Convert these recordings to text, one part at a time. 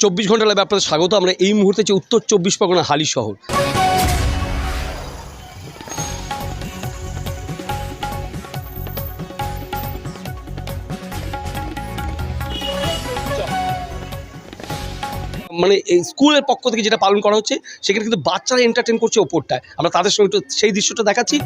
24 ঘন্টা লাইভে আপনাদের স্বাগত। আমরা এই মুহূর্তে যে উত্তর 24 পরগনা হালি শহর। মানে এই স্কুলের পক্ষ থেকে যেটা পালন করা হচ্ছে সেখানে কিন্তু বাচ্চারা এন্টারটেন করছে ওপরটায়। আমরা তাদের সঙ্গে একটু সেই দৃশ্যটা দেখাচ্ছি।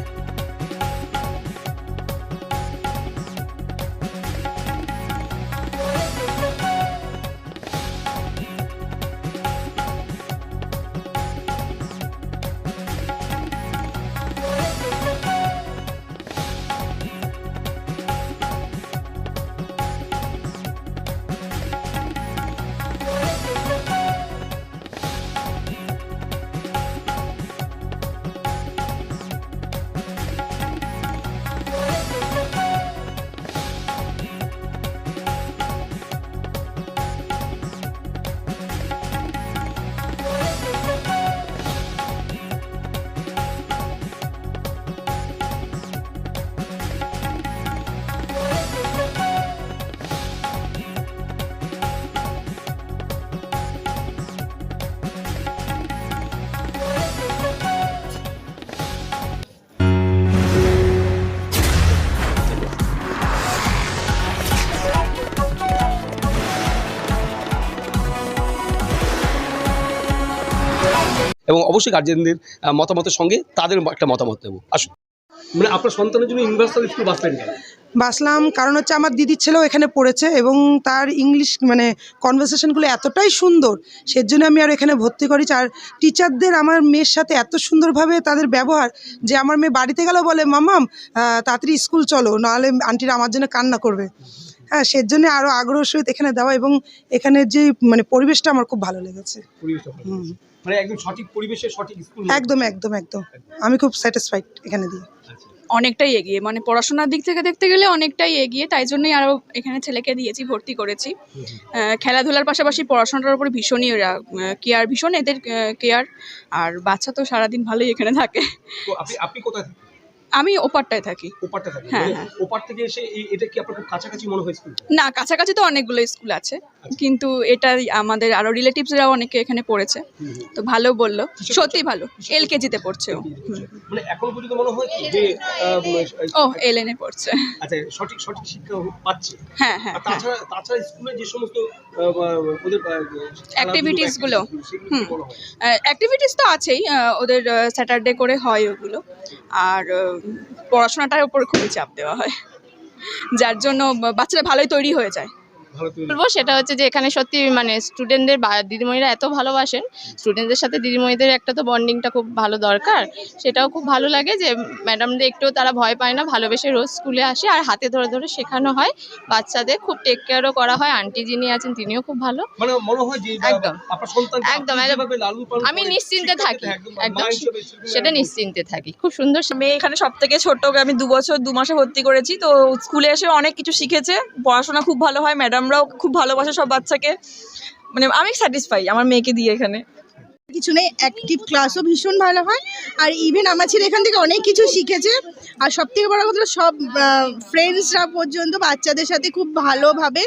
এবং অবশ্যই গার্জেনদের মতামতের সঙ্গে তাদের একটা মতামত নেব। আসুন, মানে আপনার সন্তানের জন্য ইউনিভার্সাল স্কুল বাঁচলেন কেন? বাসলাম কারণ হচ্ছে আমার দিদির ছেলেও এখানে পড়েছে এবং তার ইংলিশ মানে কনভারসেশনগুলো এতটাই সুন্দর, সেজন্য আমি আর এখানে ভর্তি করি। আর টিচারদের আমার মেয়ের সাথে এত সুন্দরভাবে তাদের ব্যবহার যে আমার মেয়ে বাড়িতে গেলেও বলে মাম্মাম তাড়াতাড়ি স্কুল চলো, নাহলে আন্টিরা আমার জন্য কান্না করবে। হ্যাঁ, সেজন্য আরও আগ্রহ সহিত এখানে দেওয়া এবং এখানের যে মানে পরিবেশটা আমার খুব ভালো লেগেছে। মানে একদম সঠিক পরিবেশে সঠিক স্কুল। একদম একদম একদম আমি খুব স্যাটিসফাইড এখানে দিয়ে। অনেকটাই এগিয়ে, মানে পড়াশোনার দিক থেকে দেখতে গেলে অনেকটাই এগিয়ে, তাই জন্যই আরও এখানে ছেলেকে দিয়েছি, ভর্তি করেছি। খেলাধুলার পাশাপাশি পড়াশোনাটার উপর ভীষণই কেয়ার, ভীষণ এদের কেয়ার। আর বাচ্চা তো সারাদিন ভালোই এখানে থাকে। আপনি কোথায় থাকেন? আমি ওপারটায় থাকি। ওপারটায় থাকেন? হ্যাঁ, হ্যাঁ। ওপার থেকে এসে এটা কি আপনার খুব কাছাকাছি মনে হয়েছে? না, কাছাকাছি তো অনেকগুলো স্কুল আছে, কিন্তু এটা আমাদের আরও রিলেটিভসরাও অনেকে এখানে পড়েছে, তো ভালো বললো, সত্যি ভালো। LKG-তে পড়ছে ও। মানে এখন পর্যন্ত মনে হয় যে ও LN-এ পড়ছে। আচ্ছা, সঠিক শিক্ষা পাচ্ছে। হ্যাঁ হ্যাঁ। তাছাড়া স্কুলে যে সমস্ত ওদের অ্যাক্টিভিটিসগুলো, অ্যাক্টিভিটিস তো আছেই, ওদের স্যাটারডে করে হয় ওগুলো। আর পড়াশোনাটার উপর খুবই চাপ দেওয়া হয়, যার জন্য বাচ্চারা ভালোই তৈরি হয়ে যায়। বলবো সেটা হচ্ছে যে এখানে সত্যি মানে স্টুডেন্টদের দিদিমণিরা এত ভালোবাসেন, স্টুডেন্টদের সাথে দিদিমণিদের একটা তো বন্ডিংটা খুব ভালো দরকার, সেটাও খুব ভালো লাগে যে ম্যাডামদের একটু তারা ভয় পায় না, ভালোবেসে রোজ স্কুলে আসে আর হাতে ধরে ধরে শেখানো হয়, বাচ্চাদের খুব টেক কেয়ারও করা হয়। আন্টি যিনি আছেন তিনিও খুব ভালো। একদম একদম আমি নিশ্চিন্তে থাকি, একদম সেটা নিশ্চিন্তে থাকি, খুব সুন্দর। মেয়ে এখানে সব থেকে ছোট, আমি 2 বছর 2 মাসে ভর্তি করেছি, তো স্কুলে এসে অনেক কিছু শিখেছে, পড়াশোনা খুব ভালো হয়, ম্যাডামরাও খুব ভালোবাসে সব বাচ্চাকে, মানে আমি স্যাটিসফাই আমার মেয়েকে দিয়ে এখানে। কিছু নেই, অ্যাক্টিভ ক্লাসও ভীষণ ভালো হয়, আর ইভেন আমার ছেলে এখান থেকে অনেক কিছু শিখেছে। আর সব থেকে বড় কথা, সব ফ্রেন্ডসরা পর্যন্ত বাচ্চাদের সাথে খুব ভালোভাবে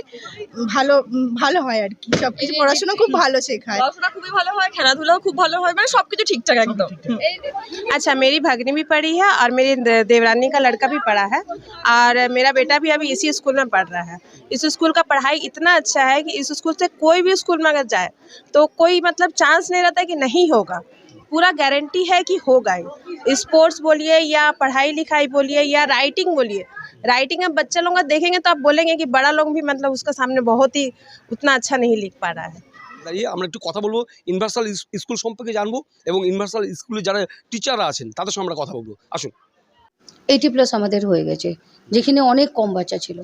ভালো হয় আর কি, সব কিছু পড়াশোনা খুব ভালো শেখায়, পড়াশোনা খুবই ভালো হয়, খেলাধুলাও খুব ভালো হয়, মানে সব কিছু ঠিকঠাক একদম। अच्छा, मेरी भगनी भी पढ़ी है और मेरी देवरानी का लड़का भी पढ़ा है, और मेरा बेटा भी अभी इसी स्कूल में पढ़ रहा है। इस स्कूल का पढ़ाई इतना अच्छा है कि इस स्कूल से कोई भी स्कूल में अगर जाए तो कोई मतलब चांस नहीं रहता कि नहीं होगा, पूरा गारंटी है कि होगा ही। स्पोर्ट्स बोलिए या पढ़ाई लिखाई बोलिए या राइटिंग बोलिए, राइटिंग में बच्चे लोग देखेंगे तो आप बोलेंगे कि बड़ा लोग भी मतलब उसका सामने बहुत ही उतना अच्छा नहीं लिख पा रहा है। দাঁড়িয়ে আমরা একটু কথা বলবো, ইউনিভার্সাল স্কুল সম্পর্কে জানবো এবং ইউনিভার্সাল স্কুলে যারা টিচাররা আছেন তাদের সঙ্গে আমরা কথা বলবো। আসুন। 80+ আমাদের হয়ে গেছে, যেখানে অনেক কম বাচ্চা ছিল,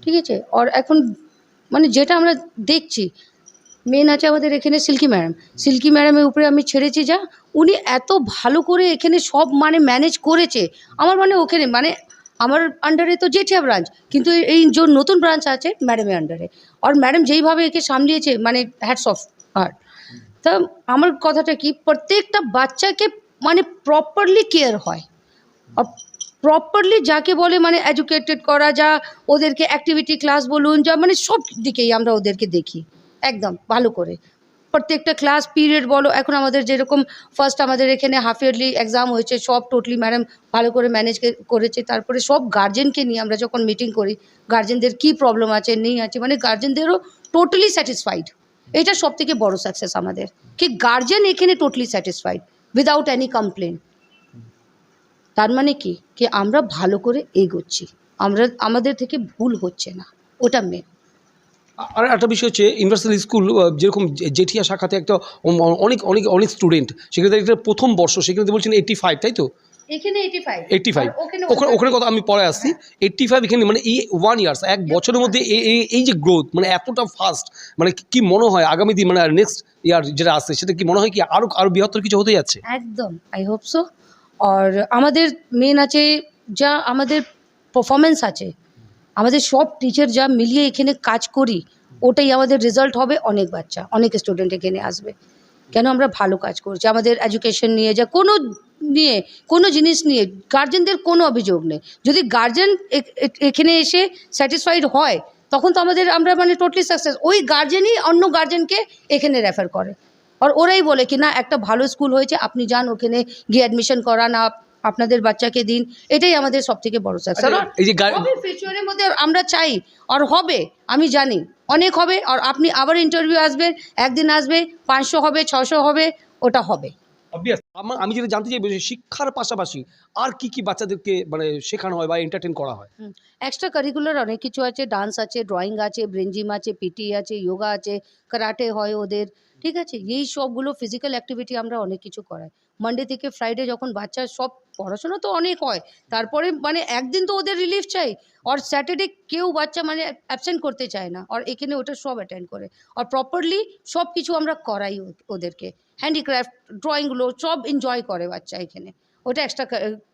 ঠিক আছে। আর এখন মানে যেটা আমরা দেখছি, মেন আছে আমাদের এখানে সিল্কি ম্যাডামের উপরে আমি ছেড়েছি, যা উনি এত ভালো করে এখানে সব মানে ম্যানেজ করেছে। আমার মানে ওখানে মানে আমার আন্ডারে তো জেঠিয়া ব্রাঞ্চ, কিন্তু এই যে নতুন ব্রাঞ্চ আছে ম্যাডামের আন্ডারে, আর ম্যাডাম যেইভাবে একে সামলিয়েছে মানে হ্যাটস অফ হার। তা আমার কথাটা কি, প্রত্যেকটা বাচ্চাকে মানে প্রপারলি কেয়ার হয়, আর প্রপারলি যাকে বলে মানে এডুকেটেড করা, যা ওদেরকে অ্যাক্টিভিটি ক্লাস বলুন, যা মানে সব দিকেই আমরা ওদেরকে দেখি একদম ভালো করে। প্রত্যেকটা ক্লাস পিরিয়ড বলো, এখন আমাদের যেরকম ফার্স্ট আমাদের এখানে হাফ ইয়ারলি এক্সাম হয়েছে, সব টোটালি ম্যাডাম ভালো করে ম্যানেজ করেছে। তারপরে সব গার্জেনকে নিয়ে আমরা যখন মিটিং করি, গার্জেনদের কী প্রবলেম আছে নেই আছে, মানে গার্জেনদেরও টোটালি স্যাটিসফাইড। এটা সব থেকে বড় সাকসেস আমাদের, কি গার্জেন এখানে totally satisfied without any complain. তার মানে কি আমরা ভালো করে এগোচ্ছি, আমাদের থেকে ভুল হচ্ছে না, ওটা মেন। আর একটা বিষয় হচ্ছে ইউনিভার্সাল স্কুল যেরকম জেঠিয়া শাখাতে একটা অনেক অনেক অনেক স্টুডেন্ট, সেখানে একটা প্রথম বর্ষ, সেখানে বলছেন 85, তাই তো? এখানে 85 ওখানে কথা আমি পরে আসছি। 85 এখানে মানে এই 1 ইয়ার্স, এক বছরের মধ্যে এই যে গ্রোথ মানে এতটা ফাস্ট, মানে কি মনে হয় আগামী দিন মানে নেক্সট ইয়ার যেটা আসছে সেটা কি মনে হয় কি আরো বৃহত্তর কিছু হতে যাচ্ছে? একদম, আই হোপ সো। আর আমাদের মেন আছে যা আমাদের পারফরমেন্স আছে, আমাদের সব টিচার যা মিলিয়ে এখানে কাজ করি, ওটাই আমাদের রেজাল্ট হবে। অনেক বাচ্চা, অনেক স্টুডেন্ট এখানে আসবে, কেন আমরা ভালো কাজ করছি। আমাদের এডুকেশন নিয়ে যা কোনো জিনিস নিয়ে গার্জেনদের কোনো অভিযোগ নেই। যদি গার্জেন এখানে এসে স্যাটিসফাইড হয়, তখন তো আমরা মানে টোটালি সাকসেস। ওই গার্জেনই অন্য গার্জেনকে এখানে রেফার করে, আর ওরাই বলে কি না একটা ভালো স্কুল হয়েছে, আপনি যান ওখানে গিয়ে অ্যাডমিশন করান, আপনাদের বাচ্চাকে দিন। এটাই আমাদের সব থেকে বড় সাকসেস। এই যে ফিউচারের মধ্যে আমরা চাই আর হবে, আমি জানি অনেক হবে। আর আপনি আবার ইন্টারভিউ আসবেন, একদিন আসবে 500 হবে, 600 হবে, ওটা হবে। আমি যেটা জানতে চাই শিক্ষার পাশাপাশি আর কি বাচ্চাদেরকে মানে শেখানো হয় বা এন্টারটেইন করা হয়? এক্সট্রা কারিকুলার অনেক কিছু আছে, ডান্স আছে, ড্রয়িং আছে, ব্রেন জিম আছে, পিটি আছে, যোগা আছে, কারাটে হয় ওদের, ঠিক আছে। এই সবগুলো ফিজিক্যাল অ্যাক্টিভিটি আমরা অনেক কিছু করাই। মানডে থেকে ফ্রাইডে যখন বাচ্চা সব পড়াশোনা তো অনেক হয়, তারপরে মানে একদিন তো ওদের রিলিফ চাই। আর স্যাটারডে কেউ বাচ্চা মানে অ্যাবসেন্ট করতে চায় না, আর এখানে ওটা সব অ্যাটেন্ড করে। আর প্রপারলি সব কিছু আমরা করাই ওদেরকে, হ্যান্ডিক্রাফট ড্রয়িংগুলো সব এনজয় করে বাচ্চা এখানে, ওটা এক্সট্রা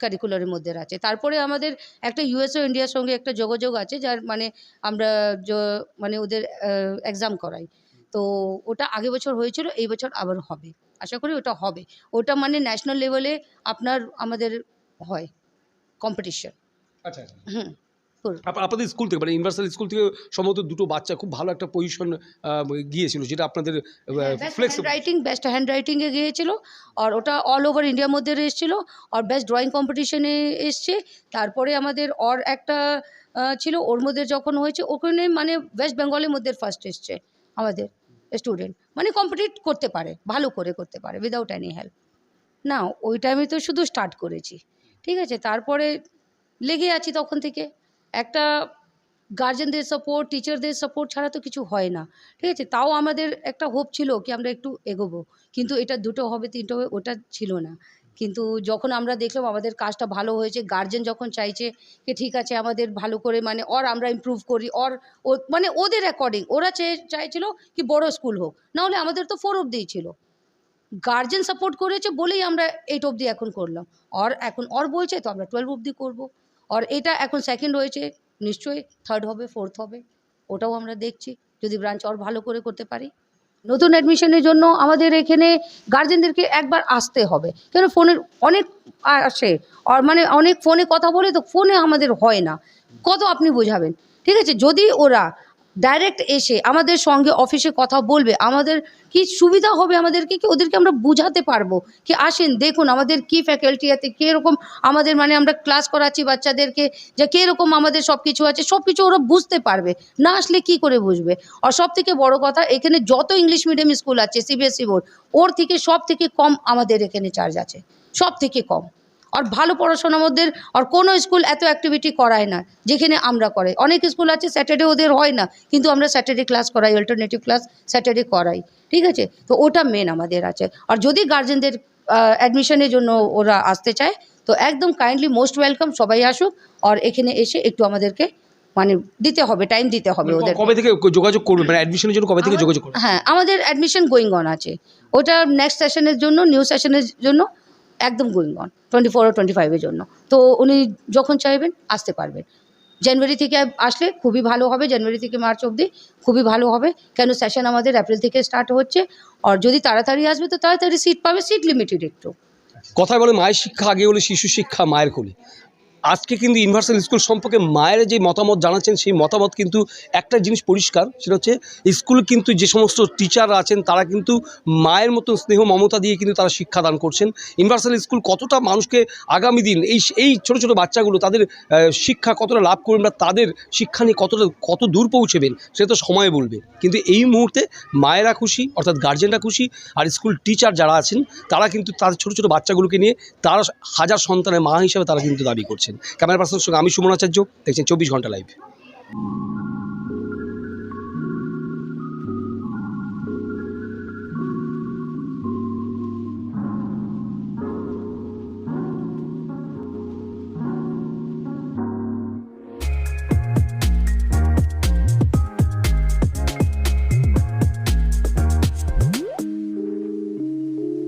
কারিকুলারের মধ্যে আছে। তারপরে আমাদের একটা ইউএসও ইন্ডিয়ার সঙ্গে একটা যোগাযোগ আছে, যার মানে আমরা মানে ওদের এক্সাম করাই। তো ওটা আগের বছর হয়েছিল, এই বছর আবার হবে, আশা করি ওটা হবে। ওটা মানে ন্যাশনাল লেভেলে আমাদের হয় কম্পিটিশন। আচ্ছা। হুম। আপনাদের স্কুল থেকে মানে ইউনিভার্সাল স্কুল থেকে সম্ভবত দুটো বাচ্চা খুব ভালো একটা পজিশন গিয়েছিল, যেটা আপনাদের বেস্ট হ্যান্ড রাইটিংয়ে গিয়েছিল, আর ওটা অল ওভার ইন্ডিয়ার মধ্যে এসেছিল। আর বেস্ট ড্রয়িং কম্পিটিশনে এসছে। তারপরে আমাদের একটা ছিল, ওর মধ্যে যখন হয়েছে ওখানে মানে ওয়েস্ট বেঙ্গলের মধ্যে ফার্স্ট এসছে আমাদের স্টুডেন্ট, মানে কম্পিটিট করতে পারে, ভালো করে করতে পারে উইদাউট এনি হেল্প। না ওই টাইমে তো শুধু স্টার্ট করেছি, ঠিক আছে। তারপরে লেগে আছি তখন থেকে। একটা গার্জেনদের সাপোর্ট, টিচারদের সাপোর্ট ছাড়া তো কিছু হয় না, ঠিক আছে। তাও আমাদের একটা হোপ ছিল কি আমরা একটু এগোবো, কিন্তু এটা 2টো হবে 3টো হবে ওটা ছিল না। কিন্তু যখন আমরা দেখলাম আমাদের কাজটা ভালো হয়েছে, গার্জেন যখন চাইছে কি ঠিক আছে আমাদের ভালো করে মানে আমরা ইমপ্রুভ করি, মানে ওদের অ্যাকর্ডিং ওরা চাইছিল কি বড় স্কুল হোক, নাহলে আমাদের তো 4 অবধিই ছিল। গার্জেন সাপোর্ট করেছে বলেই আমরা 8 অবধি এখন করলাম, এখন বলছে তো আমরা 12 অবধি করবো। আর এটা এখন সেকেন্ড হয়েছে, নিশ্চয়ই থার্ড হবে, ফোর্থ হবে, ওটাও আমরা দেখছি যদি ব্রাঞ্চ ভালো করে করতে পারি। নতুন অ্যাডমিশনের জন্য আমাদের এখানে গার্জেনদেরকে একবার আসতে হবে, কেন ফোনের অনেক আসে, আর মানে অনেক ফোনে কথা বলে, তো ফোনে আমাদের হয় না, কত আপনি বোঝাবেন, ঠিক আছে। যদি ওরা ডাইরেক্ট এসে আমাদের সঙ্গে অফিসে কথা বলবে, আমাদের কি সুবিধা হবে, আমাদেরকে কি ওদেরকে আমরা বুঝাতে পারবো কি আসেন দেখুন আমাদের কি ফ্যাকাল্টি আছে, কীরকম আমাদের মানে আমরা ক্লাস করাচ্ছি বাচ্চাদেরকে, যে কীরকম আমাদের সব কিছু আছে, সব কিছু ওরা বুঝতে পারবে। না আসলে কি করে বুঝবে। আর সব থেকে বড় কথা, এখানে যত ইংলিশ মিডিয়াম স্কুল আছে সিবিএসই বোর্ড, ওর থেকে সব থেকে কম আমাদের এখানে চার্জ আছে, সব থেকে কম। আর ভালো পড়াশোনার মধ্যে আর কোনো স্কুল এত অ্যাক্টিভিটি করায় না যেখানে আমরা করাই। অনেক স্কুল আছে স্যাটারডে ওদের হয় না, কিন্তু আমরা স্যাটারডে ক্লাস করাই, অল্টারনেটিভ ক্লাস স্যাটারডে করাই, ঠিক আছে। তো ওটা মেন আমাদের আছে। আর যদি গার্জেনদের অ্যাডমিশনের জন্য ওরা আসতে চায় তো একদম কাইন্ডলি মোস্ট ওয়েলকাম, সবাই আসুক। আর এখানে এসে একটু আমাদেরকে মানে দিতে হবে, টাইম দিতে হবে ওদের। কবে থেকে যোগাযোগ করবে মানে অ্যাডমিশনের জন্য কবে থেকে যোগাযোগ করবে? হ্যাঁ, আমাদের অ্যাডমিশন গোয়িং অন আছে, ওটা নেক্সট সেশনের জন্য, নিউ সেশনের জন্য একদম গোয়িং অন 24 আর 25-এর জন্য। তো উনি যখন চাইবেন আসতে পারবেন। জানুয়ারি থেকে আসলে খুবই ভালো হবে, জানুয়ারি থেকে মার্চ অবধি খুবই ভালো হবে, কেন সেশন আমাদের এপ্রিল থেকে স্টার্ট হচ্ছে। আর যদি তাড়াতাড়ি আসবে তো তাড়াতাড়ি সিট পাবে, সিট লিমিটেড একটু। কথায় বলে মায়ের শিক্ষা আগে হলে শিশু শিক্ষা মায়ের কোলে। আজকে কিন্তু ইউনিভার্সাল স্কুল সম্পর্কে মায়ের যে মতামত জানাচ্ছেন, সেই মতামত কিন্তু একটা জিনিস পরিষ্কার, সেটা হচ্ছে স্কুল কিন্তু যে সমস্ত টিচাররা আছেন তারা কিন্তু মায়ের মতো স্নেহ মমতা দিয়ে কিন্তু তারা শিক্ষাদান করছেন। ইউনিভার্সাল স্কুল কতটা মানুষকে আগামী দিন এই ছোটো ছোটো বাচ্চাগুলো তাদের শিক্ষা কতটা লাভ করবেন বা তাদের শিক্ষা নিয়ে কত দূর পৌঁছবেন সেটা তো সময় বলবে। কিন্তু এই মুহূর্তে মায়েরা খুশি, অর্থাৎ গার্জেনরা খুশি, আর স্কুল টিচার যারা আছেন তারা কিন্তু তাদের ছোটো ছোটো বাচ্চাগুলোকে নিয়ে তারা হাজার সন্তানের মা হিসেবে তারা কিন্তু দাবি করছেন। ক্যামেরা পার্সনের সঙ্গে আমি সুমন আচার্য, দেখছেন 24 ঘন্টা লাইভ।